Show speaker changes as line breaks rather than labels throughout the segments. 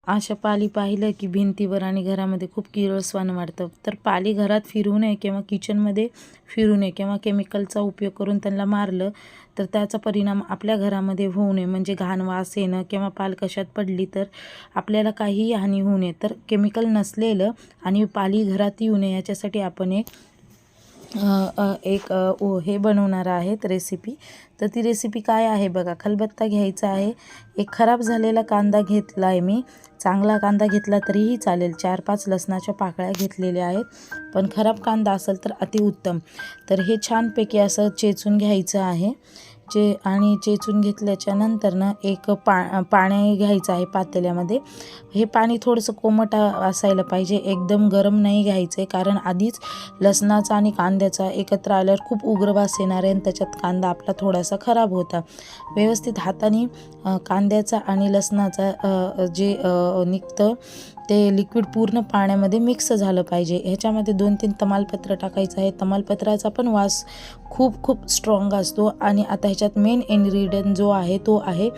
अशा पाली पाहिलं की भिंतीवर आणि घरामध्ये खूप किरळसवाणं वाटतं. तर पाली घरात फिरू नये किंवा किचनमध्ये फिरू नये किंवा केमिकलचा उपयोग करून त्यांना मारलं तर त्याचा परिणाम आपल्या घरामध्ये होऊ नये, म्हणजे घाण वास येणं किंवा पाल कशात पडली तर आपल्याला काहीही हानी होऊ नये. तर केमिकल नसलेलं आणि पाली घरात येऊ नये याच्यासाठी आपण हे बनवणार आहेत रेसिपी. तर ती रेसिपी काय आहे बघा. खलबत्ता घ्यायचा आहे, एक खराब झालेला कांदा घेतला आहे मी. चांगला कांदा घेतला तरीही चालेल. 4-5 लसणाच्या पाकळ्या घेतलेल्या आहेत, पण खराब कांदा असेल तर अतिउत्तम. तर हे छानपैकी असं चेचून घ्यायचं आहे. आणि चेचून घेतल्याच्या नंतर ना एक पाणी घ्यायचं आहे पातेल्यामध्ये. हे पाणी थोडंसं कोमट असायला पाहिजे, एकदम गरम नाही घ्यायचं आहे, कारण आधीच लसणाचा आणि कांद्याचा एकत्र आल्यावर खूप उग्र वास येणार आहे आणि त्याच्यात कांदा आपला थोडासा खराब होता. व्यवस्थित हाताने कांद्याचा आणि लसणाचा जे निघतं ते लिक्विड पूर्ण पाण्यामध्ये मिक्स झालं पाहिजे. ह्याच्यामध्ये 2-3 तमालपत्र टाकायचं आहे. तमालपत्राचा पण वास खूप खूप स्ट्रॉंग असतो. आणि आता ह्याच्यात मेन इन्ग्रेडियंट जो आहे तो आहे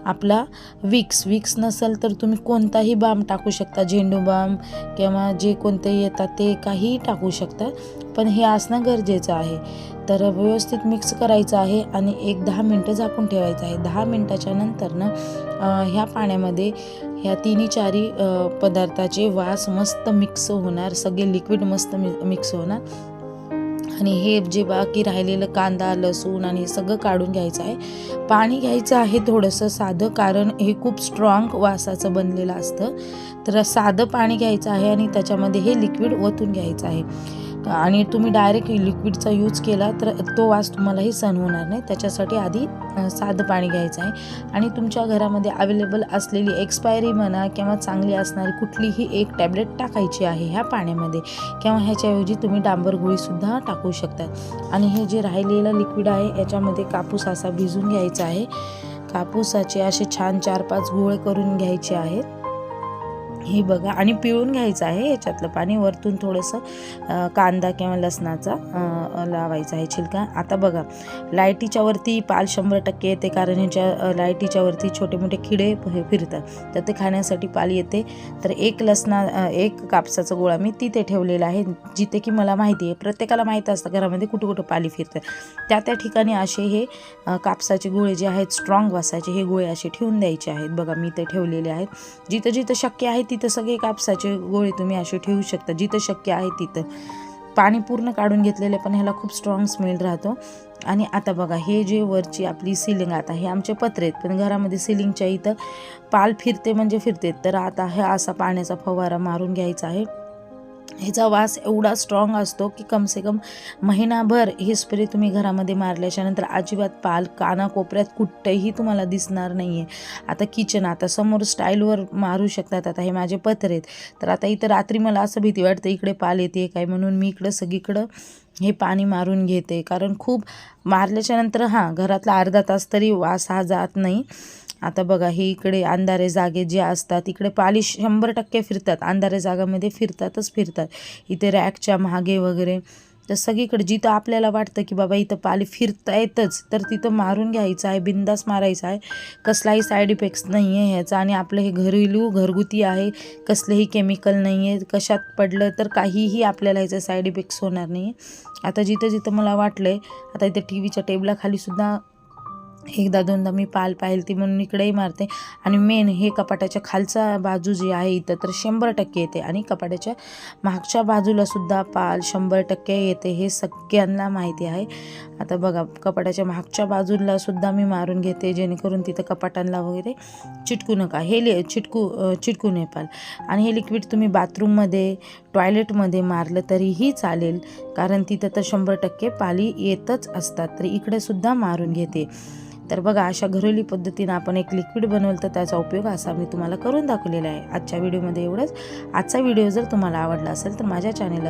आपला विक्स. विक्स नसेल तर तुम्ही कोणताही बाम टाकू शकता, झेंडू बाम किंवा जे कोणतेही येतात ते काहीही टाकू शकता, पण हे असणं गरजेचं आहे. तर व्यवस्थित मिक्स करायचं आहे आणि 10 मिनटं झाकून ठेवायचं आहे. 10 मिनटाच्या नंतर ना ह्या पाण्यामध्ये ह्या 3-4 पदार्थाचे वास मस्त मिक्स होणार, सगळे लिक्विड मस्त मिक्स होणार. आणि हे जे बाकी राहिलेलं कांदा, लसूण आणि हे सगळं काढून घ्यायचं आहे. पाणी घ्यायचं आहे थोडंसं साधं, कारण हे खूप स्ट्रॉंग वासाचं बनलेलं असतं. तर साधं पाणी घ्यायचं आहे आणि त्याच्यामध्ये हे लिक्विड ओतून घ्यायचं आहे. आणि तुम्ही डायरेक्ट लिक्विडचा यूज केला तर तो वास तुम्हालाही सहन होणार नाही. त्याच्यासाठी आधी साधं पाणी घ्यायचं आहे. आणि तुमच्या घरामध्ये अवेलेबल असलेली एक्सपायरी म्हणा किंवा चांगली असणारी कुठलीही एक टॅबलेट टाकायची आहे ह्या पाण्यामध्ये, किंवा ह्याच्याऐवजी तुम्ही डांबर गोळीसुद्धा टाकू शकता. आणि हे जे राहिलेलं लिक्विड आहे याच्यामध्ये कापूस असा भिजून घ्यायचा आहे. कापूसाचे असे छान 4-5 गोळे करून घ्यायचे आहेत. हे बघा, आणि पिळून घ्यायचं आहे याच्यातलं पाणी. वरतून थोडंसं कांदा किंवा लसणाचा लावायचा आहे छिलका. आता बघा, लाईटीच्या वरती पाल 100% येते, कारण ह्याच्या लाईटीच्या वरती छोटे मोठे किडे फिरतात, तर ते खाण्यासाठी पाल येते. तर एक कापसाचा गोळा मी तिथे ठेवलेला आहे, जिथे की मला माहिती आहे, प्रत्येकाला माहीत असतं घरामध्ये कुठं कुठं पाली फिरतात, त्या ठिकाणी असे हे कापसाचे गोळे जे आहेत स्ट्रॉंग वासाचे, हे गोळे असे ठेवून द्यायचे आहेत. बघा, मी ते ठेवलेले आहेत. जिथं जिथं शक्य आहे तिथं सगळे कापसाचे गोळे तुम्ही असे ठेवू शकता, जिथं शक्य आहे तिथं. पाणी पूर्ण काढून घेतलेले, पण ह्याला खूप स्ट्रॉंग स्मेल राहतो. आणि आता बघा, हे जे वरची आपली सिलिंग, आता हे आमचे पत्रे आहेत, पण घरामध्ये सिलिंगच्या इथं पाल फिरते म्हणजे फिरते. तर आता हे असा पाण्याचा फवारा मारून घ्यायचा आहे. ह्याचा वास एवढा स्ट्रॉंग असतो की कमसे कम महिनाभर हे स्प्रे तुम्ही घरामध्ये मारल्याच्या नंतर अजिबात पाल कानाकोपऱ्यात कुठेही तुम्हाला दिसणार नाही आहे. आता किचन, आता समोर स्टाईलवर मारू शकतात. आता हे माझे पत्रे आहेत, तर आता इथं रात्री मला असं भीती वाटते इकडे पाल येते काय म्हणून, मी इकडं सगळीकडं हे पाणी मारून घेते, कारण खूप मारल्याच्या नंतर घरातला अर्धा तास तरी वास हा जात नाही. आता बघा, हे इकडे अंधारे जागे जे असतात इकडे पाली 100% फिरतात, अंधारे जागामध्ये फिरतात. इथे रॅकच्या मागे वगैरे, तर सगळीकडे जिथं आपल्याला वाटतं की बाबा इथं पाली फिरतायतच, तर तिथं मारून घ्यायचं आहे, बिंदास मारायचं आहे. कसलाही साईड इफेक्ट्स नाही आहे ह्याचा. आणि आपलं हे घरगुती आहे, कसलेही केमिकल नाही आहे. कशात पडलं तर काहीही आपल्याला ह्याचे साईड इफेक्ट्स होणार नाही आहे. आता जिथं जिथं मला वाटलं आहे, आता इथं टीव्हीच्या टेबलाखालीसुद्धा 1-2दा मी पाल पाहिली ती म्हणून इकडेही मारते. आणि मेन हे कपाटाच्या खालचा बाजू जी आहे इथं तर 100% येते, आणि कपाटाच्या मागच्या बाजूला सुद्धा पाल 100% येते, हे सगळ्यांना माहिती आहे. आता बघा, कपाटाच्या मागच्या बाजूला सुद्धा मी मारून घेते, जेणेकरून तिथं कपाटांना वगैरे चिटकू नका, हे चिटकू नये पाल. आणि हे लिक्विड तुम्ही बाथरूममध्ये, टॉयलेटमध्ये मारलं तरीही चालेल, कारण तिथं तर 100% पाली येतच असतात. तर इकडे सुद्धा मारून घेते. तर बघा, अशा घरेलू पद्धतीनं आपण एक लिक्विड बनवलं तर त्याचा उपयोग असा मी तुम्हाला करून दाखवलेला आहे. आजच्या व्हिडिओमध्ये एवढंच. आजचा व्हिडिओ जर तुम्हाला आवडला असेल तर माझ्या चॅनेलला